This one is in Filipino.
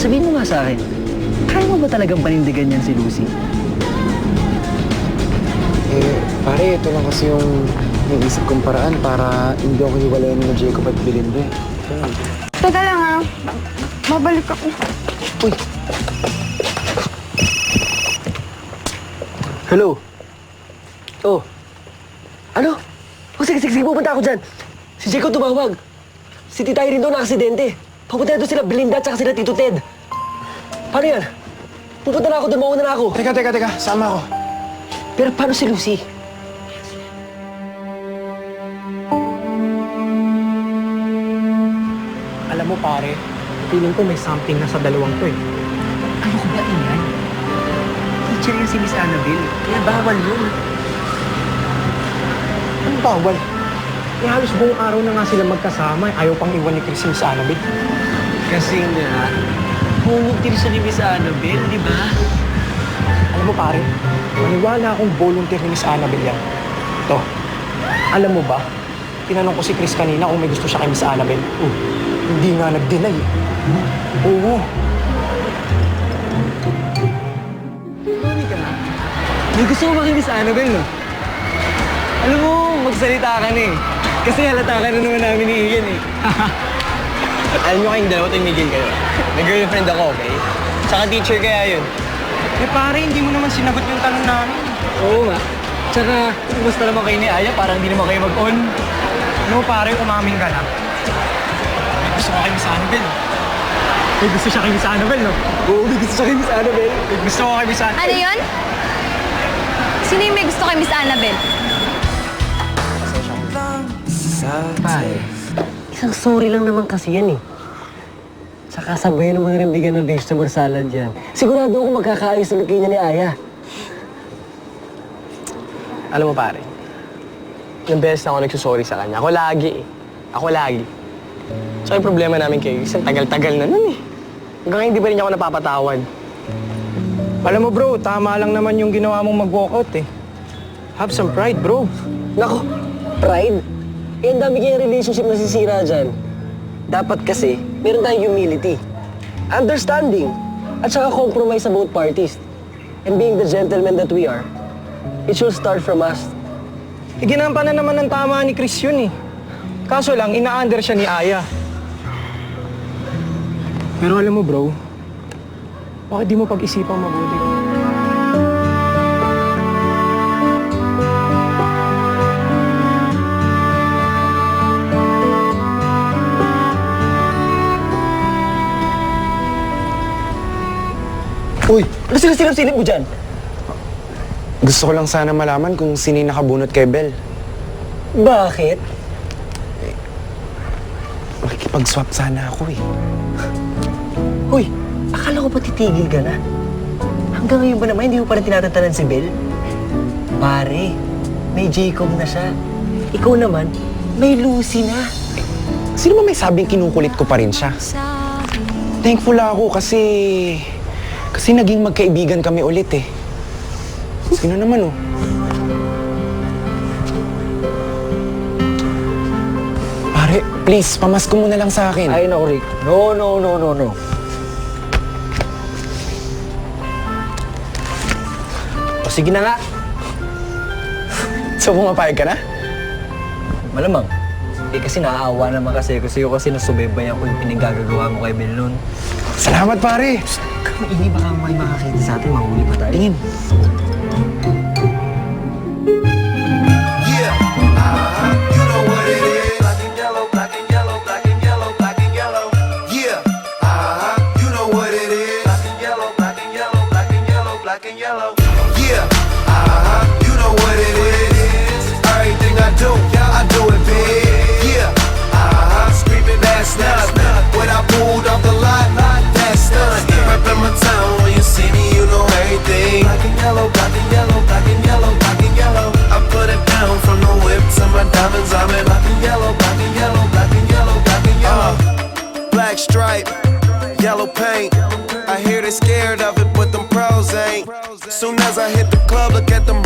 sabihin mo nga sa akin, kaya mo ba talagang panindigan yan si Lucy? Pare, ito lang kasi yung naisip kong paraan para hindi ako hiwalayan ni Jacob at Belinda. Teka lang ha. Mabalik ako. Uy! Hello? Oh. Ano? Oh, sige, pupunta ako dyan. Si Jacob tumawag. Si Tita Irene doon nakasidente. Papunta na doon sila Belinda at saka sila Tito Ted. Paano yan? Pupunta na ako doon, mauna na ako. Teka. Sama ako. Pero paano si Lucy? Alam mo pare, feeling ko may something na sa dalawang to eh. Ano ko ba yan? Teacher yan si Miss Annabelle. Kaya bawal yun. Ano bawal? Eh halos buong araw na nga sila magkasama eh. Ayaw pang iwan ni Chris si Miss Annabelle. Kasi nga, hulog din siya ni Miss Annabelle, di ba? Alam mo pare, maniwala akong volunteer ni Miss Annabelle yan. To, alam mo ba, tinanong ko si Chris kanina kung may gusto siya kay Miss Annabelle. Hindi nga nag-deny eh. Oo. Mami ka na. May gusto ko ba kay Miss Annabelle, no? Alam mo, magsalita ka na eh. Kasi halata ka na naman namin ni Ian eh. Alam nyo kayong dalawa tumigil kayo. May girlfriend ako, okay? Tsaka teacher kaya yun. Eh pare, hindi mo naman sinagot yung tanong namin. Oo nga. Tsaka, basta naman kayo ni Aya, parang hindi naman kayo mag-on. Ano pare, umamin ka na. May gusto ko kay Miss Annabelle. May gusto siya kay Miss Annabelle, no? Oo, may gusto siya kay Miss Annabelle. May gusto ko kay Miss Annabelle. Ano yun? Sino yung may gusto kay Miss Annabelle? Pare, isang sorry lang naman kasi yan eh. Saka sabayan naman rin bigyan ng vegetable salad yan. Sigurado ako magkakaayos ulit kayo niya ni Aya. Alam mo pare, ilang beses na ako nagsusorry sa kanya. Ako lagi eh. Ako lagi. So yung problema namin kay Chris, ang tagal-tagal na nun eh. Hanggang ngayon, hindi pa rin niya ako napapatawad. Alam mo bro, tama lang naman yung ginawa mong mag-walkout eh. Have some pride bro. Nako, pride? Eh, ang dami kayang relationship na sisira dyan. Dapat kasi, meron tayong humility, understanding, at saka compromise sa both parties. And being the gentleman that we are, it should start from us. Eh, ginampanan naman ng tama ni Chris yun eh. Kaso lang, ina-under siya ni Aya. Pero alam mo bro, bakit di mo pag-isipang mabuti? Uy! Ano silip mo dyan? Gusto ko lang sana malaman kung sino yung nakabunot kay Belle. Bakit? Makikipag-swap sana ako eh. Hoy, akala ko pa titigil ka na. Hanggang ngayon ba naman, hindi mo pa rin tinatantanan si Belle? Pare, may Jacob na siya. Ikaw naman, may Lucy na. Sino ba may sabing kinukulit ko pa rin siya? Thankful ako kasi naging magkaibigan kami ulit eh. Sino naman oh? Pare, please, pamasko mo na lang sa akin. Ay, no, Rick. No. O, sige na nga. So, pumapayag ka na? Malamang. Eh, kasi naaawa naman kasi nasubaybayan ko yung pinagagagawa mo kay Belle noon. Salamat, pare! Ini baka may makakita sa atin, mahuli pa tayo. Tingin. Yeah, you know what it is. Black and yellow, black and yellow, black and yellow, black and yellow. Yeah, you know what it is. Black and yellow, black and yellow, black and yellow, black and yellow. Yeah, you know what it is. Everything I do it big. Yeah, screaming that's not when I pulled off the lot. That's done. Reppin' my town when you see me, you know everything. Black and yellow, black and yellow, black and yellow, black and yellow. I put it down from the whip to my diamonds. I'm in black and yellow, black and yellow, black and yellow, black and yellow. Black stripe, yellow paint. I hear they scared of it, but them pros ain't. Soon as I hit the club, look at them.